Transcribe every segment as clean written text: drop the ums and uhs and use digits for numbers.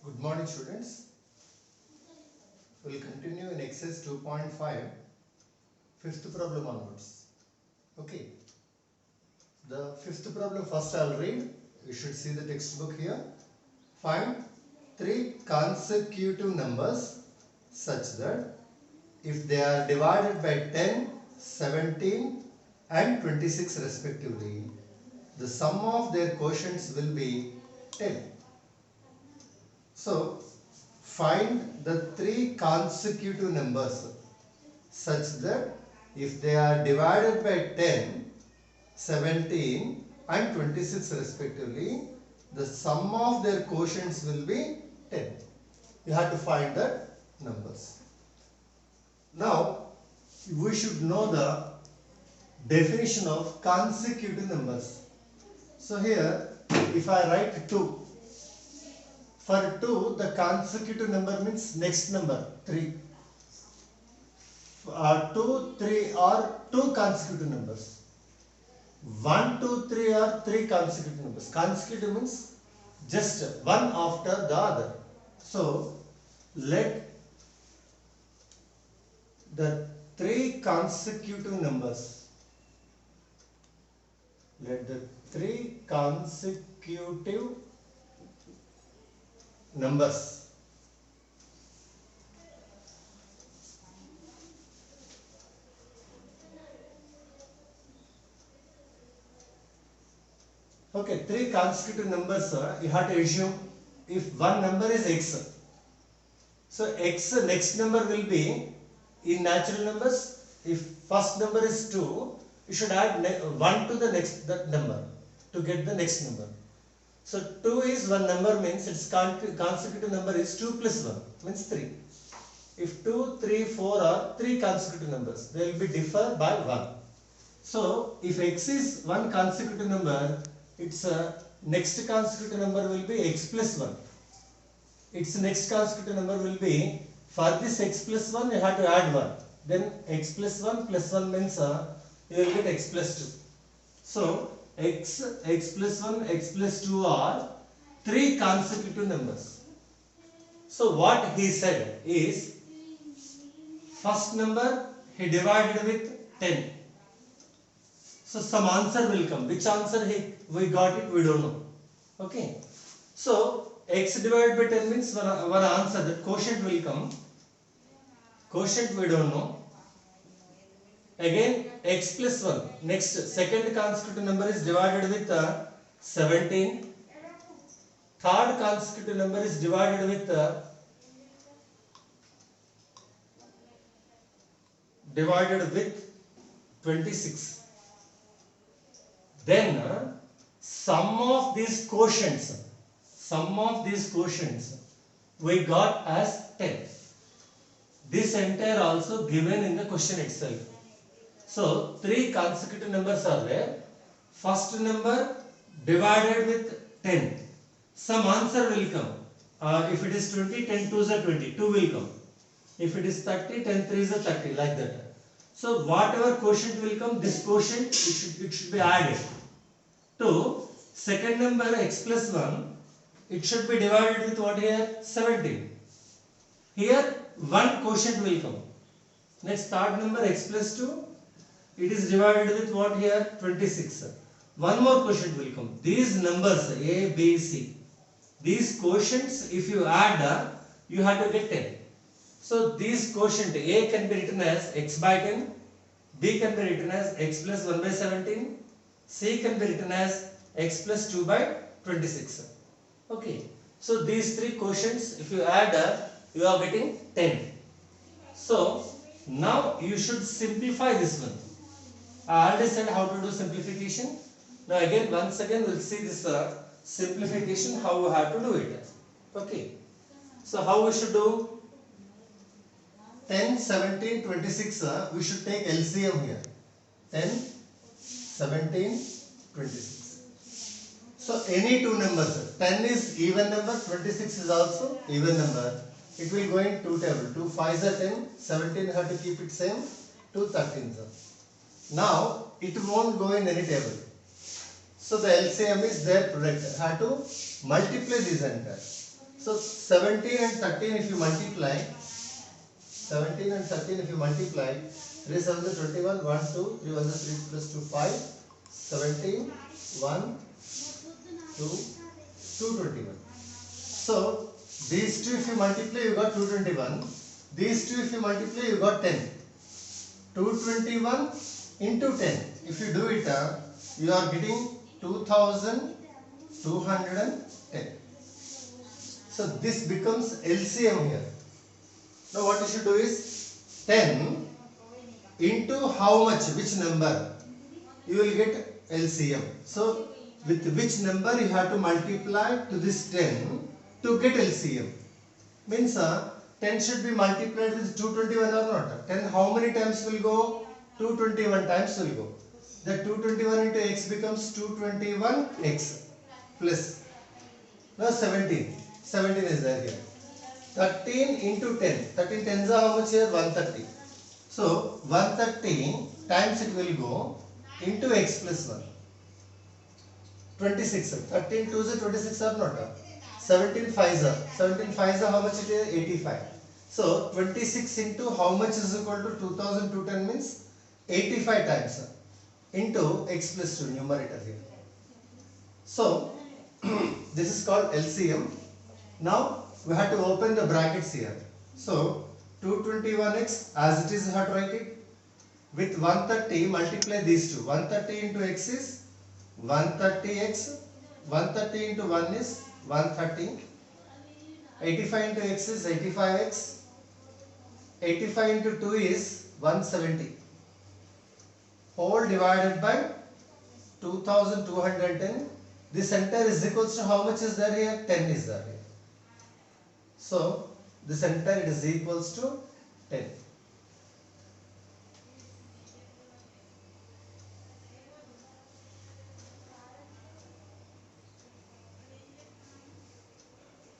Good morning, students. We will continue in exercise 2.5, fifth problem onwards. Okay. The fifth problem first I will read. You should see the textbook here. Find three consecutive numbers such that if they are divided by 10, 17 and 26 respectively, the sum of their quotients will be 10. So, find the three consecutive numbers such that if they are divided by 10, 17 and 26 respectively, the sum of their quotients will be 10. You have to find the numbers. Now, we should know the definition of consecutive numbers. So here, if I write 2, for 2, the consecutive number means next number 3. 2, 3 are 2 consecutive numbers. 1, 2, 3 are 3 consecutive numbers. Consecutive means just one after the other. So, let the 3 consecutive numbers, let the 3 consecutive numbers okay, 3 consecutive numbers, you have to assume if one number is x, so x next number will be in natural numbers. If first number is 2, you should add 1 to the next that number to get the next number. So 2 is one number means its consecutive number is 2 plus 1 means 3. If 2, 3, 4 are 3 consecutive numbers, they will be differ by 1. So if x is one consecutive number, its next consecutive number will be x plus 1. Its next consecutive number will be, for this x plus 1 you have to add 1. Then x plus 1 means you will get x plus 2. So x plus 1, x plus 2 are 3 consecutive numbers. So what he said is, first number he divided with 10. So some answer will come. Which answer we got it, we don't know. Okay. So x divided by 10 means one answer, that quotient will come. Quotient we don't know. Again x plus 1. Next second consecutive number is divided with 17. Third consecutive number is divided with 26. Then sum of these quotients we got as 10. This entire also given in the question itself. So 3 consecutive numbers are there. First number divided with 10. Some answer will come. If it is 20, 10 2s are 20. 2 will come. If it is 30, 10 3s are 30. Like that. So whatever quotient will come, this quotient it should be added to second number x plus 1. It should be divided with what here? 17. Here one quotient will come. Next third number x plus 2. It is divided with what here? 26. One more quotient will come. These numbers a, b, c. These quotients if you add, you have to get 10. So this quotient a can be written as x by 10. B can be written as x plus 1 by 17. C can be written as x plus 2 by 26. Okay. So these 3 quotients if you add, you are getting 10. So now you should simplify this one. I already said how to do simplification. Now once again we'll see this simplification, how we have to do it. Okay. So how we should do? 10, 17, 26, we should take LCM here. 10, 17, 26. So any two numbers, 10 is even number, 26 is also even number. It will go in 2 tables. 2 5s are 10, 17 have to keep it same, 2 13s are. Now it won't go in any table. So the LCM is their product. Have to multiply these entire. So 17 and 13 if you multiply, 17 and 13 if you multiply, 3 7 is 21, 1 2, 3 1 is 3 plus 2 5, 17, 1, 2, 221. So these two if you multiply you got 221, these two if you multiply you got 10. 221 into 10, if you do it, you are getting 2210. So this becomes LCM here. Now what you should do is 10 into how much, which number, you will get LCM. So with which number you have to multiply to this 10 to get LCM. Means 10 should be multiplied with 221 or not. 10 how many times will go? 221 times will go. The 221 into x becomes 221x plus. Now 17. 17 is there here. 13 into 10. 13 tens are how much here? 130. So 130 times it will go into x plus 1. 26. 13 2s are 26 or not? 17 5s are. 17 5s are how much it is? 85. So 26 into how much is equal to 2210 means 85 times into x plus 2 numerator here. So this is called LCM. Now we have to open the brackets here. So 221x as it is, you have to write it. With 130 multiply these two. 130 into x is 130x. 130 into 1 is 130. 85 into x is 85x. 85 into 2 is 170. Whole divided by 2210. This center is equals to how much is there here? 10 is there here. So the center is equals to 10.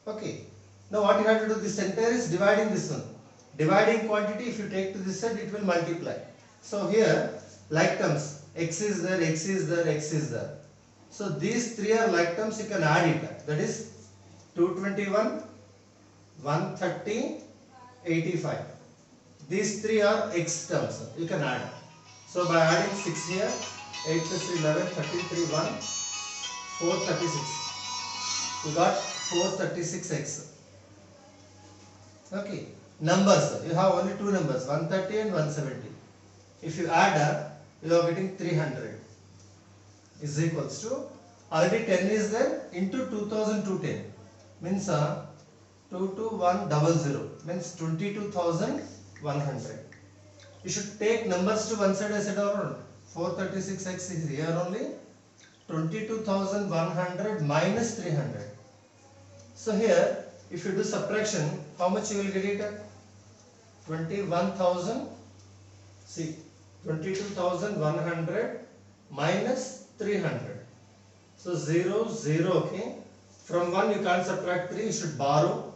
Okay. Now what you have to do? The center is dividing this one. Dividing quantity, if you take to this side, it will multiply. So here like terms, x is there, x is there, x is there. So these three are like terms, you can add it. That is 221, 130, 85. These three are x terms, you can add. So by adding 6 here, 8 plus 3, 11, 13, 3, 1, 436. You got 436x. Okay. Numbers, you have only two numbers, 130 and 170. If you add up, you are getting 300 is equals to, already 10 is there, into 2210 means 22100 means 22,100. You should take numbers to one side, I said, or 436x is here only, 22,100 minus 300. So here if you do subtraction, how much you will get it? 21,000, see, 22,100 minus 300. So 0, 0, okay. From 1 you can't subtract 3, you should borrow.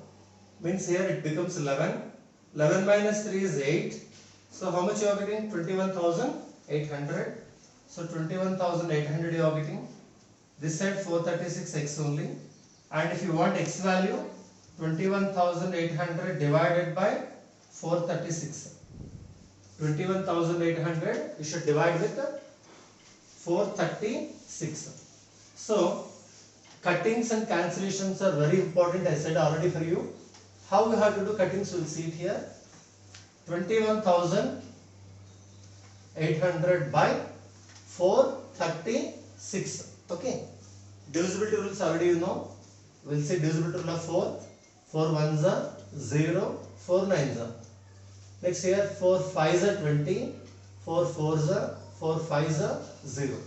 Means here it becomes 11. 11 minus 3 is 8. So how much you are getting? 21,800. So 21,800 you are getting. This side 436x only. And if you want x value, 21,800 divided by 436. 21,800 you should divide with 436. So cuttings and cancellations are very important, I said already for you. How we have to do cuttings, we'll see it here. 21,800 by 436. Okay. Divisibility rules already you know. We'll see divisibility rule of 4. 4 1s are 0, 4 9s are. Next here 4 5s are 20, 4 4s are, 4 5s are 0.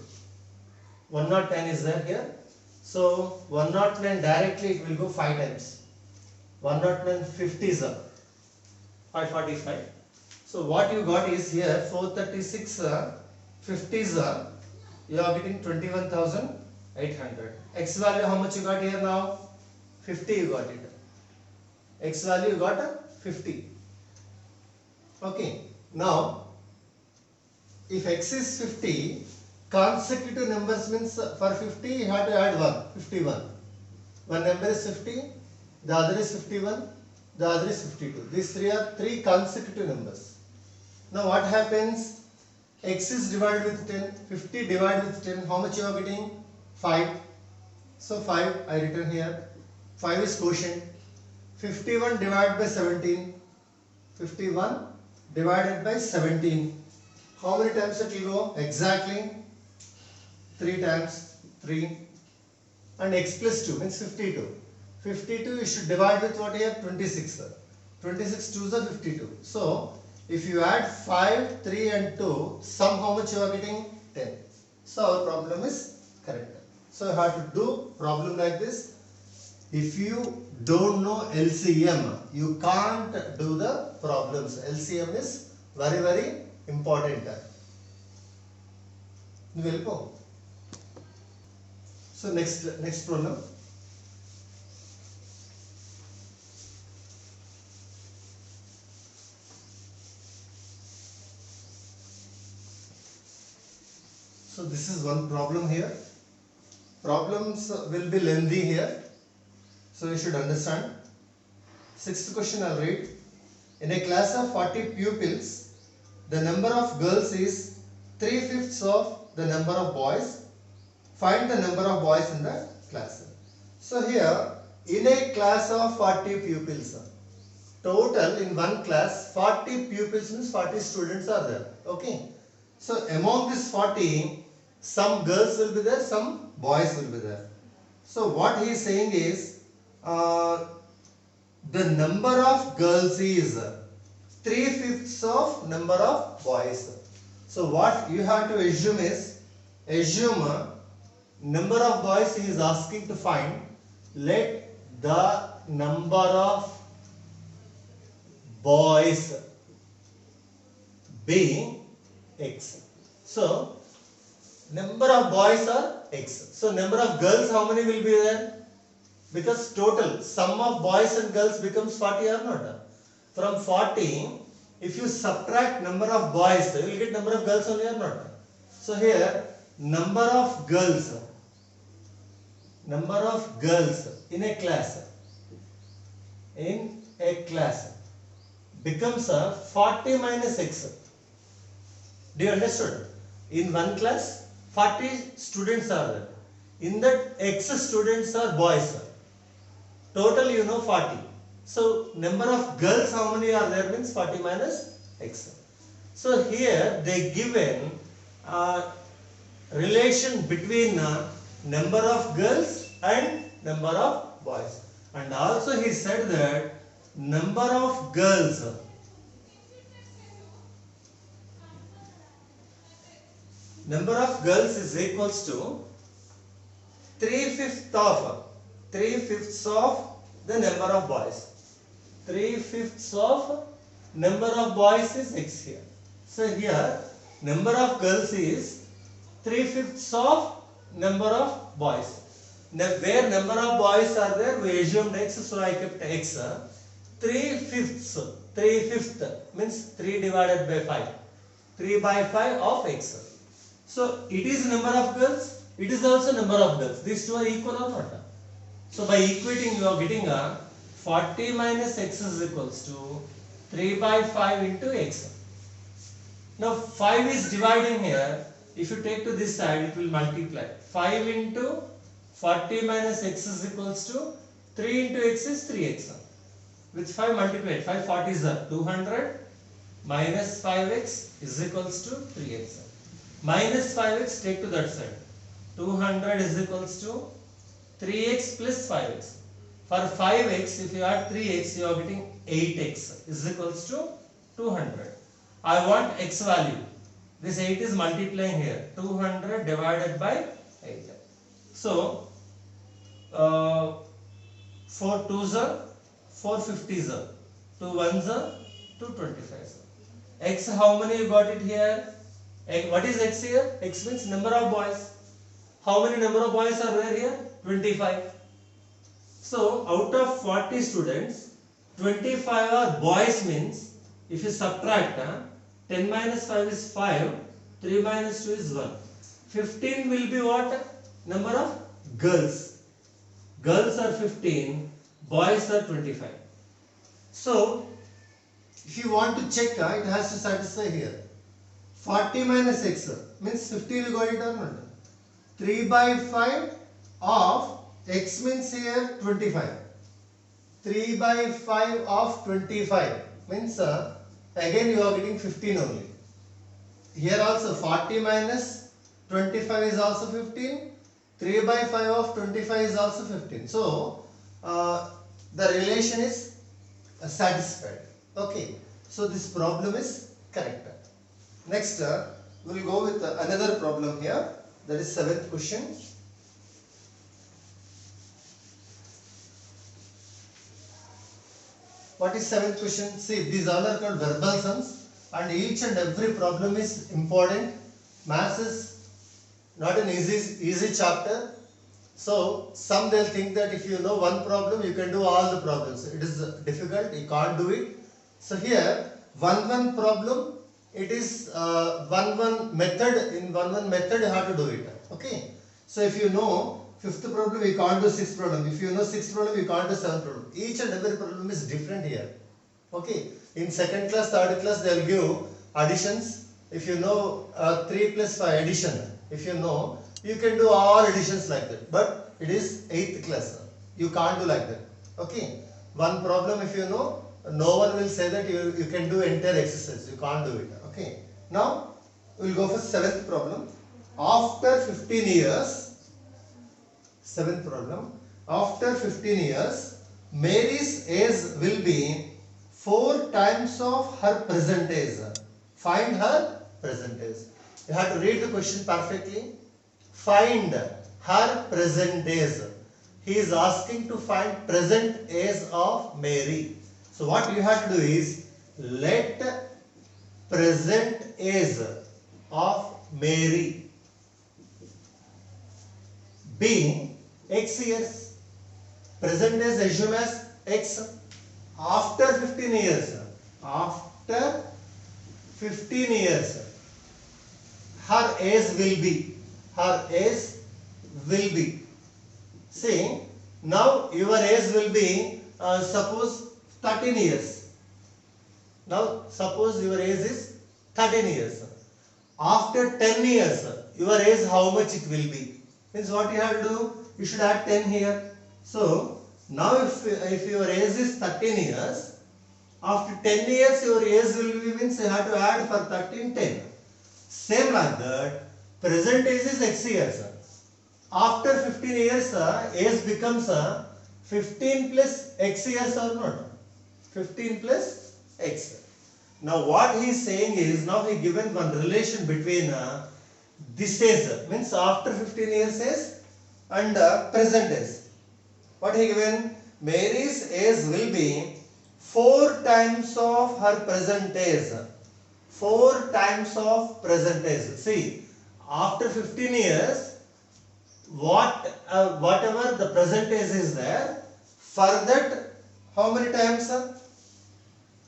110 is there here. So 109 directly it will go 5 times. 109 50s are 545. So what you got is here 436 50s are, you are getting 21,800. X value how much you got here now? 50 you got it. X value you got 50. Okay. Now if x is 50, consecutive numbers means for 50 you have to add 1, 51. One number is 50, the other is 51, the other is 52. These three are three consecutive numbers. Now what happens? X is divided with 10, 50 divided with 10, how much you are getting? 5. So 5 I written here. 5 is quotient. 51 divided by 17. 51 divided by 17. How many times it will go? Exactly 3 times 3. And x plus 2 means 52. 52 you should divide with what here? 26. 26 2s are 52. So if you add 5, 3 and 2, sum how much you are getting? 10. So our problem is correct. So you have to do problem like this. If you don't know LCM, you can't do the problems. LCM is very, very important. So next problem. So this is one problem here. Problems will be lengthy here, so you should understand. Sixth question I'll read. In a class of 40 pupils, the number of girls is 3/5 of the number of boys. Find the number of boys in the class. So here, in a class of 40 pupils, total in one class 40 pupils means 40 students are there. Okay. So among this 40, some girls will be there, some boys will be there. So what he is saying is, the number of girls is 3/5 of number of boys. So what you have to assume is, number of boys he is asking to find. Let the number of boys be x. So number of boys are x. So number of girls, how many will be there? Because total sum of boys and girls becomes 40 or not? From 40, if you subtract number of boys, you will get number of girls only or not? So here number of girls in a class becomes 40 minus x. Do you understand? In one class 40 students are there. In that x students are boys. Total 40. So number of girls how many are there means 40 minus x. So here they given relation between number of girls and number of boys. And also he said that number of girls is equals to 3/5 of the number of boys. 3/5 of number of boys is x here. So here number of girls is 3/5 of number of boys. Now where number of boys are there, we assumed x, so I kept x. 3/5 means 3 divided by 5. 3 by 5 of x. So it is number of girls, it is also number of girls. These two are equal or not? So by equating you are getting a 40 minus x is equals to 3 by 5 into x. Now 5 is dividing here. If you take to this side, it will multiply. 5 into 40 minus x is equals to 3 into x is 3x. With 5 multiplied, 5 40s are 200 minus 5x is equals to 3x. Minus 5x take to that side. 200 is equals to 3x plus 5x. For 5x, if you add 3x, you are getting 8x is equals to 200. I want x value. This 8 is multiplying here. 200 divided by 8. So, 4 2s are 4 50s are 2 1s are 2 25s. X how many you got it here? What is x here? X means number of boys. How many number of boys are there here? 25. So out of 40 students, 25 are boys means if you subtract 10 minus 5 is 5, 3 minus 2 is 1. 15 will be what? Number of girls. Girls are 15. boys are 25. So if you want to check, it has to satisfy here. 40 minus x means 15 you got it or not? 3 by 5 of x means here 25. 3 by 5 of 25 means again you are getting 15 only. Here also 40 minus 25 is also 15. 3 by 5 of 25 is also 15. So the relation is satisfied. Okay. So this problem is correct. Next we will go with another problem here. That is 7th question. What is 7th question? See, these all are called verbal sums, and each and every problem is important. Maths is not an easy chapter. So some they'll think that if you know one problem, you can do all the problems. It is difficult, you can't do it. So here, one problem, it is one method. In one method, you have to do it. Okay. So if you know 5th problem, you can't do 6th problem. If you know 6th problem, you can't do 7th problem. Each and every problem is different here. Okay. In 2nd class, 3rd class, they will give additions. If you know 3 plus 5 addition, if you know, you can do all additions like that. But it is 8th class. You can't do like that. Okay. One problem, if you know, no one will say that you can do entire exercise. You can't do it. Okay. Now, we will go for 7th problem. After 15 years, 7th problem. After 15 years, Mary's age will be 4 times of her present age. Find her present age. You have to read the question perfectly. Find her present age. He is asking to find present age of Mary. So what you have to do is, let present age of Mary be x years. Present age assume as x. After 15 years, after 15 years, her age will be, see, now your age will be suppose 13 years. Now suppose your age is 13 years. After 10 years, your age how much it will be? Means what you have to do? You should add 10 here. So now if your age is 13 years, after 10 years your age will be, means you have to add for 13 10. Same like that, present age is x years. After 15 years, age becomes 15 plus x years or not? 15 plus x. Now what he is saying is, now he given one relation between this age, means after 15 years age and present age. What he given? Mary's age will be 4 times of her present age. 4 times of present age. See, after 15 years, whatever the present age is there, for that how many times?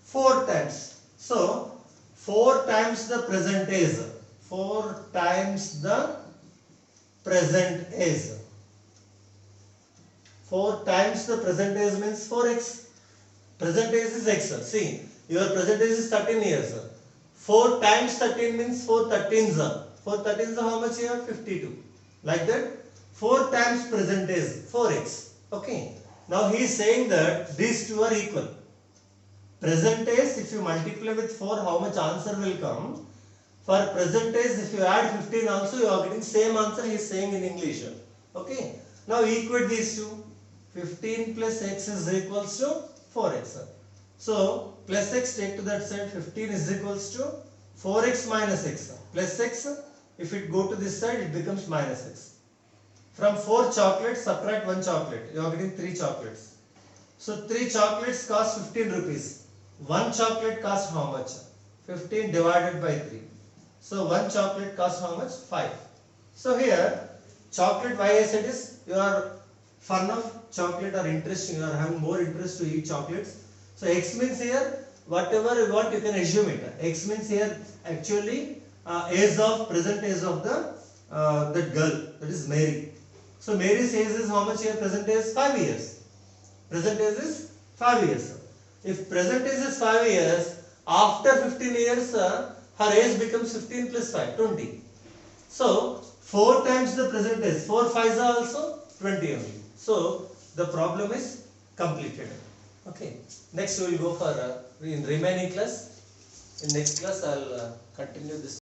4 times. So 4 times the present age. 4 times the present age. 4 times the present age means 4x. Present age is x. See, your present age is 13 years. 4 times 13 means 4 13s. 4 13s how much here? 52. Like that, 4 times present age, 4x. Okay. Now he is saying that these two are equal. Present age, if you multiply with 4, how much answer will come? For present age, if you add 15 also, you are getting same answer he is saying in English. Okay. Now equate these two. 15 plus x is equals to 4x. So plus x, take to that side, 15 is equals to 4x minus x. Plus x, if it go to this side, it becomes minus x. From 4 chocolates, subtract 1 chocolate. You are getting 3 chocolates. So 3 chocolates cost 15 rupees. 1 chocolate cost how much? 15 divided by 3. So 1 chocolate cost how much? 5. So here, chocolate, why I said is, you are fond of chocolate or interesting, you are having more interest to eat chocolates. So x means here, whatever you want, you can assume it. X means here actually age of, present age of that girl, that is Mary. So Mary's age is how much here? Present age 5 years. Present age is 5 years. If present age is 5 years, after 15 years, her age becomes 15 plus 5, 20. So 4 times the present age, 4 5s are also 20 only. So the problem is completed. Okay. Next we will go for in remaining class. In next class I will continue this.